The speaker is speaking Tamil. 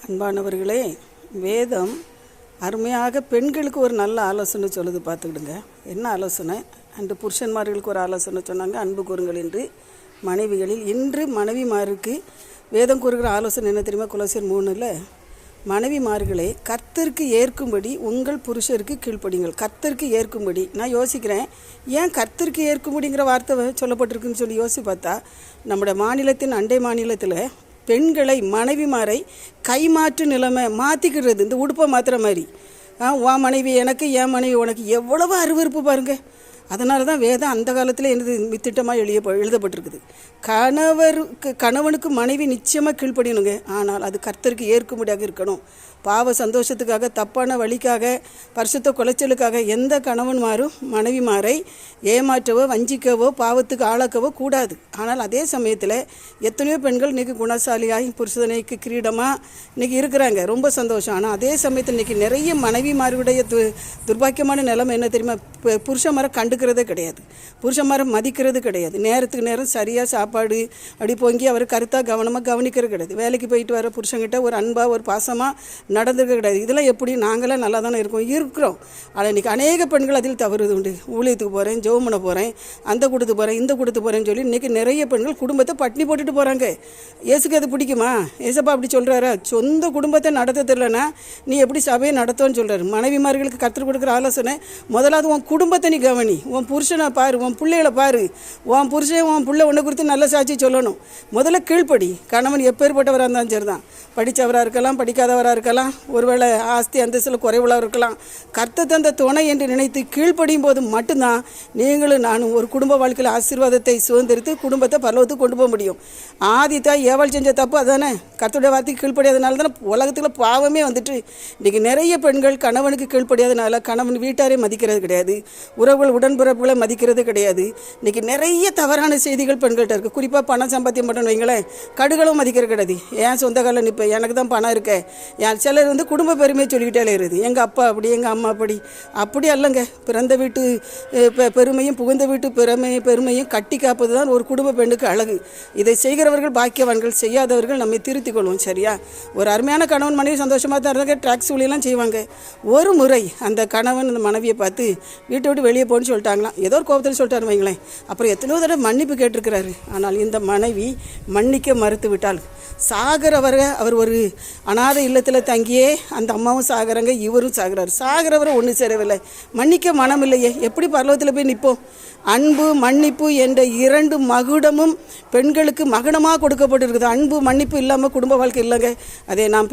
அன்பானவர்களே, வேதம் அருமையாக பெண்களுக்கு ஒரு நல்ல ஆலோசனை சொல்லுது. பார்த்துக்கிடுங்க. என்ன ஆலோசனை? அன்று புருஷன்மார்களுக்கு ஒரு ஆலோசனை சொன்னாங்க, அன்பு கூறுங்கள் என்று. மனைவிகளில் இன்று மனைவிமாருக்கு வேதம் கூறுகிற ஆலோசனை என்ன தெரியுமா? கொலோசியர் 3 மனைவிமார்களே, கர்த்தருக்கு ஏற்கும்படி உங்கள் புருஷருக்கு கீழ்ப்படிங்கள். கர்த்தருக்கு ஏற்கும்படி. நான் யோசிக்கிறேன், ஏன் கர்த்தருக்கு ஏற்கும்படிங்கிற வார்த்தை சொல்லப்பட்டிருக்குன்னு சொல்லி யோசித்து பார்த்தா, நம்முடைய மாநிலத்தின் அண்டை மாநிலத்தில் பெண்களை மனைவிமாரை கைமாற்று நிலைமை மாற்றிக்கிறது. இந்த உடுப்பை மாற்றுற மாதிரி, உன் மனைவி எனக்கு, என் மனைவி உனக்கு, எவ்வளவு அருவருப்பு பாருங்கள். அதனால தான் வேதம் அந்த காலத்தில் எனது திட்டமாக எழுதப்பட்டிருக்குது. கணவனுக்கு மனைவி நிச்சயமாக கீழ்ப்படியணுங்க. ஆனால் அது கர்த்தருக்கு ஏற்கும்படியாக இருக்கணும். பாவ சந்தோஷத்துக்காக, தப்பான வழிக்காக, பரிசுத்த குலைச்சலுக்காக எந்த கணவன்மாரும் மனைவிமாரை ஏமாற்றவோ, வஞ்சிக்கவோ, பாவத்துக்கு ஆளாக்கவோ கூடாது. ஆனால் அதே சமயத்தில் எத்தனையோ பெண்கள் இன்றைக்கி குணசாலியாகி புருஷனைக்கு கிரீடமாக இன்றைக்கி இருக்கிறாங்க. ரொம்ப சந்தோஷம். ஆனால் அதே சமயத்தில் இன்றைக்கி நிறைய மனைவிமாருடைய துர்பாக்கியமான நிலைமை என்ன தெரியுமா? புருஷன்மாரை கண்டுக்கிறதே கிடையாது, புருஷன்மாரை மதிக்கிறது கிடையாது. நேரத்துக்கு நேரம் சரியாக சாப்பாடு அப்படி பொங்கி அவர் கருத்தாக கவனமாக கவனிக்கிறது கிடையாது. வேலைக்கு போயிட்டு வர புருஷங்கிட்ட ஒரு அன்பாக, ஒரு பாசமாக நடந்துருக்க கிடையாது. இதெல்லாம் எப்படி? நாங்களாம் நல்லா தானே இருக்கிறோம். ஆனால் இன்றைக்கி அநேக பெண்கள் அதில் தவறுது உண்டு. ஊழியத்துக்கு போகிறேன், ஜெபம் பண்ண போகிறேன், அந்த கொடுத்து போகிறேன், இந்த கொடுத்து போகிறேன்னு சொல்லி இன்றைக்கி நிறைய பெண்கள் குடும்பத்தை பட்டினி போட்டுட்டு போகிறாங்க. ஏசுக்கு அது பிடிக்குமா? ஏசப்பா அப்படி சொல்கிறாரா? சொந்த குடும்பத்தை நடத்த தெரியலனா நீ எப்படி சபையை நடத்தோன்னு சொல்கிறாரு. மனைவிமார்களுக்கு கற்றுக் கொடுக்குற ஆலோசனை, முதலாவது உன் குடும்பத்தை நீ கவனி, உன் புருஷனை பாரு, உன் பிள்ளைகளை பாரு. உன் புருஷன், உன் பிள்ளை உன்னை குறித்து நல்ல சாட்சி சொல்லணும். முதல்ல கீழ்ப்படி. கணவன் எப்பேற்பட்டவராக இருந்தாலும் சரி தான், படித்தவராக இருக்கலாம், படிக்காதவராக இருக்கலாம், ஒருவேளை ஆஸ்தி அந்தஸ்தில் குறைவுளாக இருக்கலாம். கர்த்தர் தந்த துணை என்று நினைத்து கீழ்ப்படியும் போது மட்டும்தான் நீங்களும் நானும் ஒரு குடும்ப வாழ்க்கையில் ஆசீர்வாதத்தை சுதந்திரித்து குடும்பத்தை பரலோகத்துக்கு கொண்டு போக முடியும். ஆதி தாய் ஏவாள் செஞ்ச தப்பு அதானே? கர்த்தருடைய வார்த்தைக்கு கீழ்ப்படியாதனால தானே உலகத்தில் பாவமே வந்துட்டு. இன்றைக்கி நிறைய பெண்கள் கணவனுக்கு கீழ்ப்படியாதனால கணவன் வீட்டாரே மதிக்கிறது கிடையாது, உறவுகள் உடன்பிறப்புகளை மதிக்கிறது கிடையாது. இன்றைக்கி நிறைய தவறான செய்திகள் பெண்கள்கிட்ட இருக்குது. குறிப்பாக பணம் சம்பாத்தியம் பண்ணணும் வைங்களேன், கடுகளும் மதிக்கிறது கிடையாது. ஏன் சொந்த காலில் நிற்பேன், எனக்கு தான் பணம் இருக்க. சிலர் குடும்ப பெருமையை சொல்லிக்கிட்டே இருக்குது. எங்கள் அப்பா அப்படி, எங்கள் அம்மா அப்படி அல்லங்க. பிறந்த வீட்டு பெருமையும் புகுந்த வீட்டு பெருமையும் கட்டி காப்பது தான் ஒரு குடும்ப பெண்ணுக்கு அழகு. இதை செய்கிறவர்கள் பாக்கியவான்கள், செய்யாதவர்கள் நம்மை திருத்திக் கொள்வோம். சரியா? ஒரு அருமையான கணவன் மனைவி சந்தோஷமாக தான் இருந்தாங்க, ட்ராக்ஸ் ஊழியெல்லாம் செய்வாங்க. ஒரு முறை அந்த கணவன் அந்த மனைவியை பார்த்து வீட்டை விட்டு வெளியே போன்னு சொல்லிட்டாங்களாம். ஏதோ ஒரு கோபத்தில் சொல்லிட்டாரு வைங்களேன். அப்புறம் எத்தனையோ தடவை மன்னிப்பு கேட்டிருக்கிறாரு. ஆனால் இந்த மனைவி மன்னிக்க மறுத்து விட்டாள். சாகிறவரை அவர் ஒரு அநாத இல்லத்தில் தங்கியே அந்த அம்மாவும் சாகிறாங்க, இவரும் சாகிறார். சாகிறவரை ஒன்றும் சேரவில்லை, மன்னிக்க மனம் இல்லையே, எப்படி பரலோகத்தில் போய் நிற்போம்? அன்பு மன்னிப்பு என்ற 2 மகுடமும் பெண்களுக்கு மகுடமாக கொடுக்கப்பட்டிருக்குது. அன்பு மன்னிப்பு இல்லாமல் குடும்ப வாழ்க்கை இல்லைங்க. அதை நாம்